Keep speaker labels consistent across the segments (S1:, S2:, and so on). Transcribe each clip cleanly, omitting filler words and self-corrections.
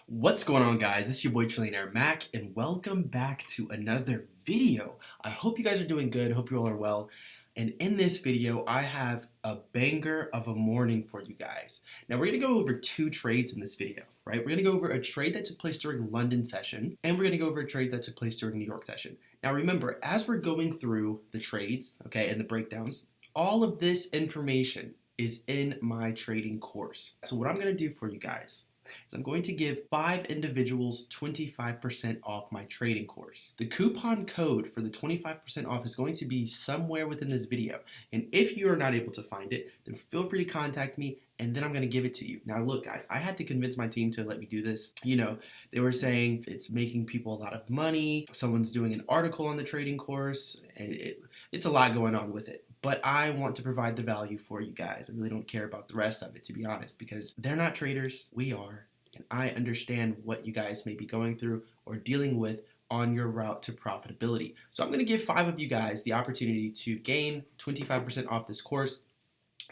S1: What's going on, guys? This is your boy Trillionaire Mac, and welcome back to another video. I hope you guys are doing good. Hope you all are well. And in this video, I have a banger of a morning for you guys. Now, we're going to go over two trades in this video, right? We're going to go over a trade that took place during London session, and we're going to go over a trade that took place during New York session. Now, remember, as we're going through the trades, okay, and the breakdowns, all of this information is in my trading course. So what I'm going to do for you guys is I'm going to give 5 individuals 25% off my trading course. The coupon code for the 25% off is going to be somewhere within this video. And if you are not able to find it, then feel free to contact me and then I'm going to give it to you. Now look, guys, I had to convince my team to let me do this. You know, they were saying it's making people a lot of money. Someone's doing an article on the trading course. It's a lot going on with it. But I want to provide the value for you guys. I really don't care about the rest of it, to be honest, because they're not traders, we are, and I understand what you guys may be going through or dealing with on your route to profitability. So I'm going to give 5 of you guys the opportunity to gain 25% off this course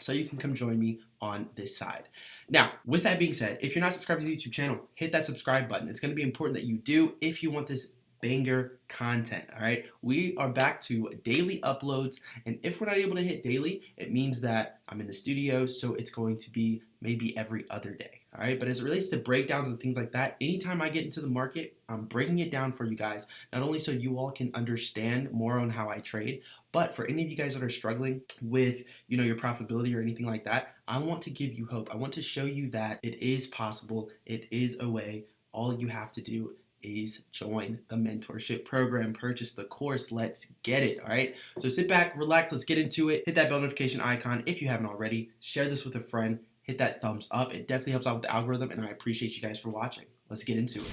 S1: so you can come join me on this side. Now, with that being said, if you're not subscribed to the YouTube channel, hit that subscribe button. It's going to be important that you do if you want this banger content. All right, we are back to daily uploads, and if we're not able to hit daily, it means that I'm in the studio, so it's going to be maybe every other day. All right, but as it relates to breakdowns and things like that, anytime I get into the market, I'm breaking it down for you guys, not only so you all can understand more on how I trade, but for any of you guys that are struggling with, you know, your profitability or anything like that, I want to give you hope. I want to show you that it is possible. It is a way. All you have to do is join the mentorship program, purchase the course. Let's get it. All right, so sit back, relax, let's get into it. Hit that bell notification icon if you haven't already. Share this with a friend. Hit that thumbs up. It definitely helps out with the algorithm, and I appreciate you guys for watching. Let's get into it.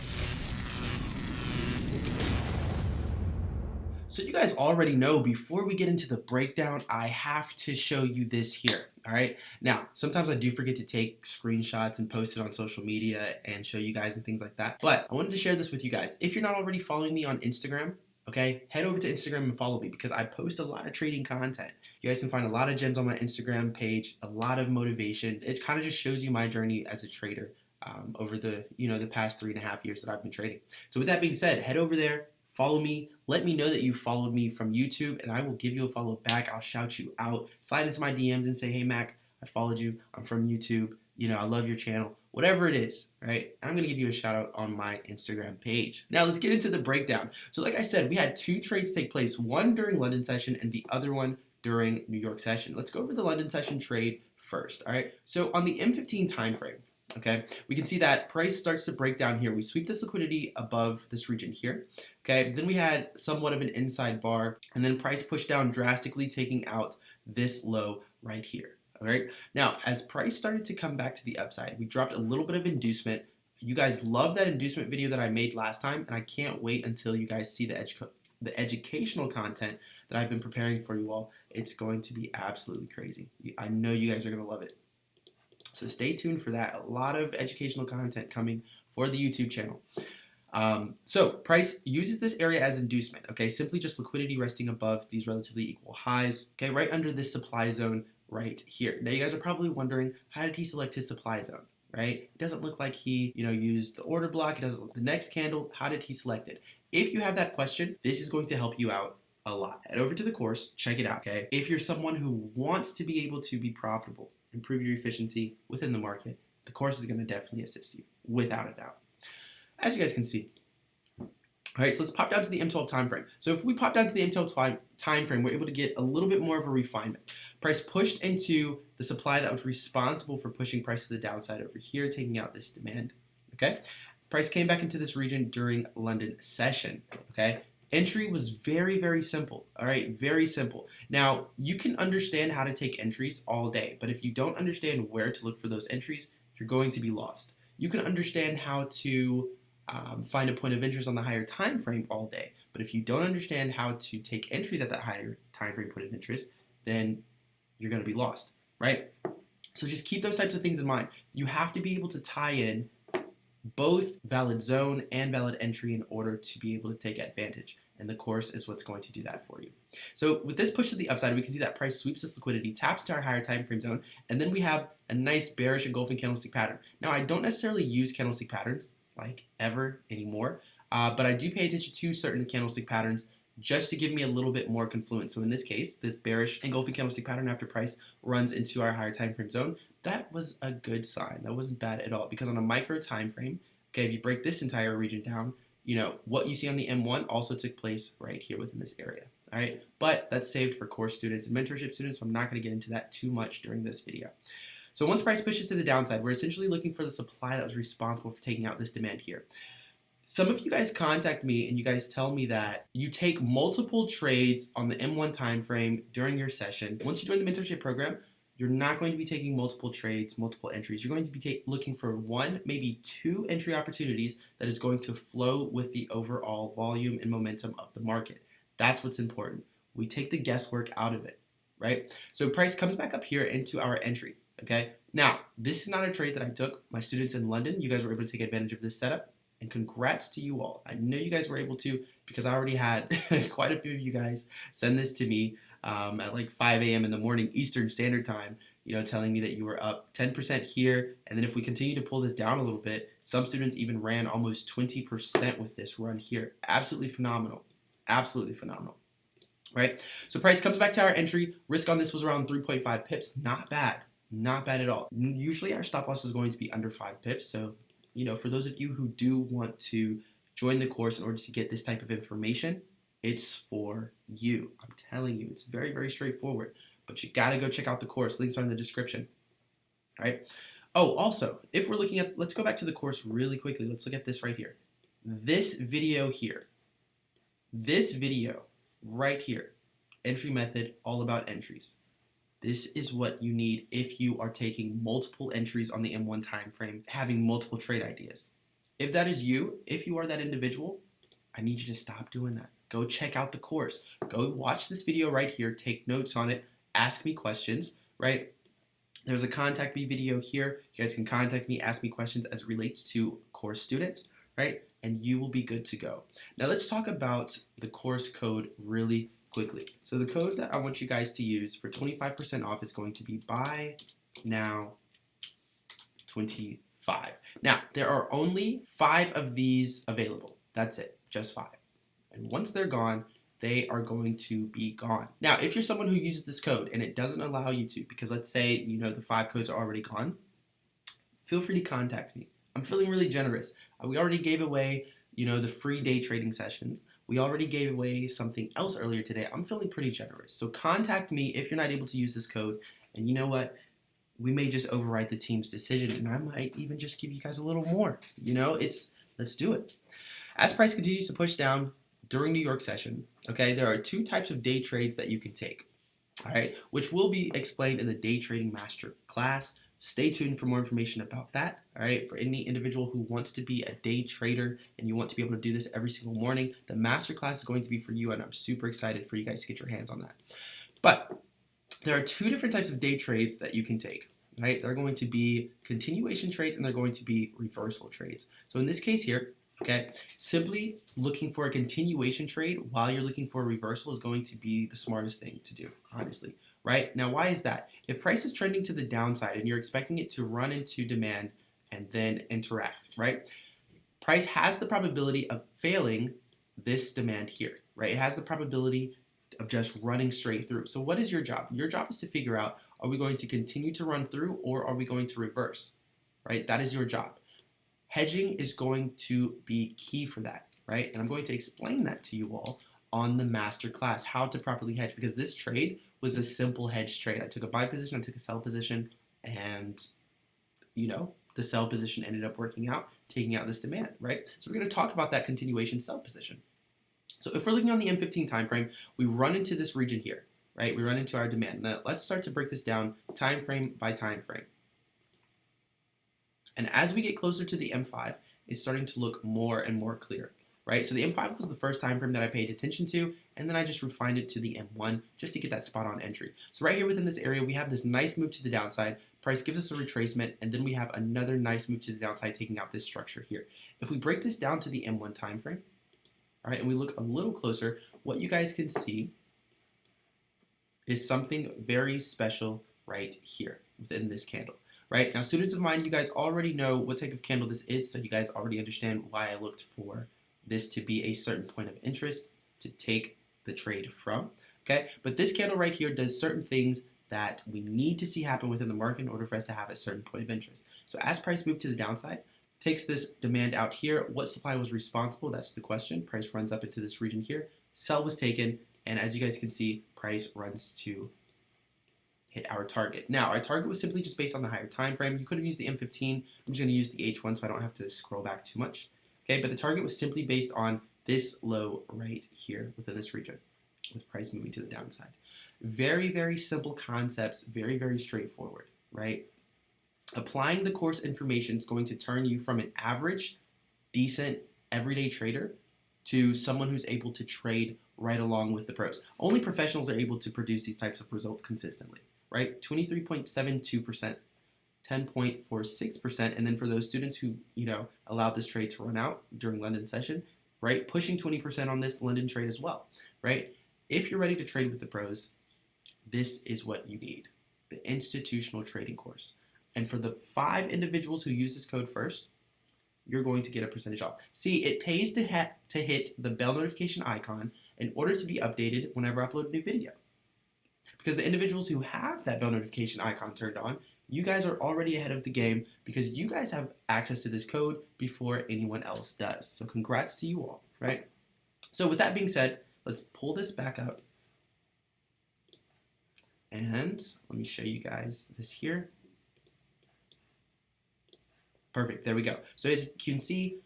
S1: So you guys already know, before we get into the breakdown, I have to show you this here. All right, now sometimes I do forget to take screenshots and post it on social media and show you guys and things like that, but I wanted to share this with you guys. If you're not already following me on Instagram, okay, head over to Instagram and follow me, because I post a lot of trading content. You guys can find a lot of gems on my Instagram page, a lot of motivation. It kind of just shows you my journey as a trader over the past 3.5 years that I've been trading. So with that being said, head over there, follow me, let me know that you followed me from YouTube, and I will give you a follow back. I'll shout you out, slide into my DMs and say, hey Mac, I followed you, I'm from YouTube, you know, I love your channel, whatever it is, right? I'm gonna give you a shout out on my Instagram page. Now let's get into the breakdown. So like I said, we had 2 trades take place, one during London session and the other one during New York session. Let's go over the London session trade first, all right? So on the M15 time frame, okay, we can see that price starts to break down here. We sweep this liquidity above this region here. Okay, then we had somewhat of an inside bar, and then price pushed down drastically, taking out this low right here. All right, now as price started to come back to the upside, we dropped a little bit of inducement. You guys love that inducement video that I made last time, and I can't wait until you guys see the educational content that I've been preparing for you all. It's going to be absolutely crazy. I know you guys are going to love it. So stay tuned for that. A lot of educational content coming for the YouTube channel. So price uses this area as inducement, okay? Simply just liquidity resting above these relatively equal highs, okay? Right under this supply zone right here. Now you guys are probably wondering, how did he select his supply zone, right? It doesn't look like he, used the order block. It doesn't look the next candle. How did he select it? If you have that question, this is going to help you out a lot. Head over to the course, check it out, okay? If you're someone who wants to be able to be profitable, improve your efficiency within the market, the course is going to definitely assist you, without a doubt. As you guys can see. All right, so let's pop down to the M12 time frame. So if we pop down to the M12 time frame, we're able to get a little bit more of a refinement. Price pushed into the supply that was responsible for pushing price to the downside over here, taking out this demand. Okay, price came back into this region during London session. Okay. Entry was very, very simple, all right, very simple. Now, you can understand how to take entries all day, but if you don't understand where to look for those entries, you're going to be lost. You can understand how to find a point of interest on the higher time frame all day, but if you don't understand how to take entries at that higher time frame point of interest, then you're going to be lost, right? So just keep those types of things in mind. You have to be able to tie in both valid zone and valid entry in order to be able to take advantage. And the course is what's going to do that for you. So with this push to the upside, we can see that price sweeps this liquidity, taps to our higher time frame zone, and then we have a nice bearish engulfing candlestick pattern. Now, I don't necessarily use candlestick patterns like ever anymore. But I do pay attention to certain candlestick patterns just to give me a little bit more confluence. So in this case, this bearish engulfing candlestick pattern after price runs into our higher time frame zone, that was a good sign. That wasn't bad at all, because on a micro time frame, okay, if you break this entire region down, what you see on the M1 also took place right here within this area. All right, but that's saved for course students and mentorship students, so I'm not going to get into that too much during this video. So once price pushes to the downside, we're essentially looking for the supply that was responsible for taking out this demand here. Some of you guys contact me and you guys tell me that you take multiple trades on the M1 time frame during your session. Once you join the mentorship program, you're not going to be taking multiple trades, multiple entries. You're going to be looking for 1, maybe 2 entry opportunities that is going to flow with the overall volume and momentum of the market. That's what's important. We take the guesswork out of it, right? So price comes back up here into our entry, okay? Now, this is not a trade that I took. My students in London, you guys were able to take advantage of this setup. And congrats to you all. I know you guys were able to, because I already had quite a few of you guys send this to me at like 5 a.m. in the morning Eastern Standard Time, telling me that you were up 10% here. And then if we continue to pull this down a little bit, some students even ran almost 20% with this run here. Absolutely phenomenal. Absolutely phenomenal. Right? So price comes back to our entry. Risk on this was around 3.5 pips. Not bad. Not bad at all. Usually our stop loss is going to be under 5 pips. So for those of you who do want to join the course in order to get this type of information, it's for you. I'm telling you, it's very, very straightforward. But you got to go check out the course. Links are in the description. All right. Oh, also, if we're looking at, let's go back to the course really quickly. Let's look at this right here. This video here. This video right here. Entry method, all about entries. This is what you need if you are taking multiple entries on the M1 time frame, having multiple trade ideas. If that is you, if you are that individual, I need you to stop doing that. Go check out the course. Go watch this video right here, take notes on it, ask me questions, right? There's a contact me video here. You guys can contact me, ask me questions as it relates to course students, right? And you will be good to go. Now let's talk about the course code really quickly. So the code that I want you guys to use for 25% off is going to be buy now 25. Now, there are only 5 of these available. That's it, just 5. And once they're gone, they are going to be gone. Now, if you're someone who uses this code and it doesn't allow you to, because let's say, the 5 codes are already gone, feel free to contact me. I'm feeling really generous. We already gave away the free day trading sessions. We already gave away something else earlier today. I'm feeling pretty generous. So contact me if you're not able to use this code. And you know what? We may just override the team's decision, and I might even just give you guys a little more. Let's do it. As price continues to push down during New York session, okay, there are 2 types of day trades that you can take, all right, which will be explained in the day trading master class. Stay tuned for more information about that, all right? For any individual who wants to be a day trader and you want to be able to do this every single morning, the masterclass is going to be for you, and I'm super excited for you guys to get your hands on that. But there are 2 different types of day trades that you can take, right? They're going to be continuation trades and they're going to be reversal trades. So in this case here, okay, simply looking for a continuation trade while you're looking for a reversal is going to be the smartest thing to do, honestly. Right? Now, why is that? If price is trending to the downside and you're expecting it to run into demand and then interact, right? Price has the probability of failing this demand here, right? It has the probability of just running straight through. So what is your job? Your job is to figure out, are we going to continue to run through or are we going to reverse, right? That is your job. Hedging is going to be key for that, right? And I'm going to explain that to you all on the master class, how to properly hedge, because this trade was a simple hedge trade. I took a buy position, I took a sell position, and the sell position ended up working out, taking out this demand, right? So we're going to talk about that continuation sell position. So if we're looking on the M15 time frame, we run into this region here, right? We run into our demand. Now let's start to break this down time frame by time frame. And as we get closer to the M5, it's starting to look more and more clear. Right, so the M5 was the first time frame that I paid attention to, and then I just refined it to the M1 just to get that spot on entry. So right here within this area, we have this nice move to the downside. Price gives us a retracement, and then we have another nice move to the downside, taking out this structure here. If we break this down to the M1 time frame, all right, and we look a little closer, what you guys can see is something very special right here within this candle. right? Now, students of mine, you guys already know what type of candle this is, so you guys already understand why I looked for this to be a certain point of interest to take the trade from, okay? But this candle right here does certain things that we need to see happen within the market in order for us to have a certain point of interest. So as price moved to the downside, takes this demand out here, what supply was responsible? That's the question. Price runs up into this region here, sell was taken, and as you guys can see, price runs to hit our target. Now, our target was simply just based on the higher time frame. You could have used the M15. I'm just going to use the H1 so I don't have to scroll back too much. Okay, but the target was simply based on this low right here within this region, with price moving to the downside. Very, very simple concepts, very, very straightforward, right? Applying the course information is going to turn you from an average, decent, everyday trader to someone who's able to trade right along with the pros. Only professionals are able to produce these types of results consistently, right? 23.72%, 10.46%, and then for those students who, allowed this trade to run out during London session, right? Pushing 20% on this London trade as well, right? If you're ready to trade with the pros, this is what you need, the institutional trading course. And for the 5 individuals who use this code first, you're going to get a percentage off. See, it pays to hit the bell notification icon in order to be updated whenever I upload a new video. Because the individuals who have that bell notification icon turned on, you guys are already ahead of the game because you guys have access to this code before anyone else does. So congrats to you all, right? So with that being said, let's pull this back up. And let me show you guys this here. Perfect, there we go. So as you can see,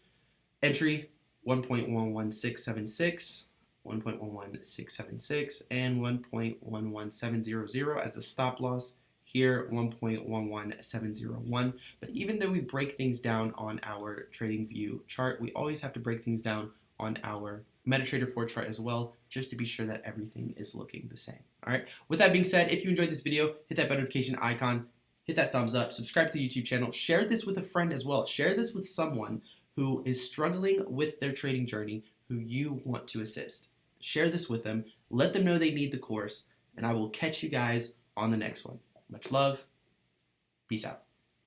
S1: entry 1.11676, 1.11676, and 1.11700 as the stop loss. Here, 1.11701. But even though we break things down on our TradingView chart, we always have to break things down on our MetaTrader 4 chart as well, just to be sure that everything is looking the same. All right. With that being said, if you enjoyed this video, hit that bell notification icon, hit that thumbs up, subscribe to the YouTube channel, share this with a friend as well. Share this with someone who is struggling with their trading journey, who you want to assist. Share this with them. Let them know they need the course, and I will catch you guys on the next one. Much love. Peace out.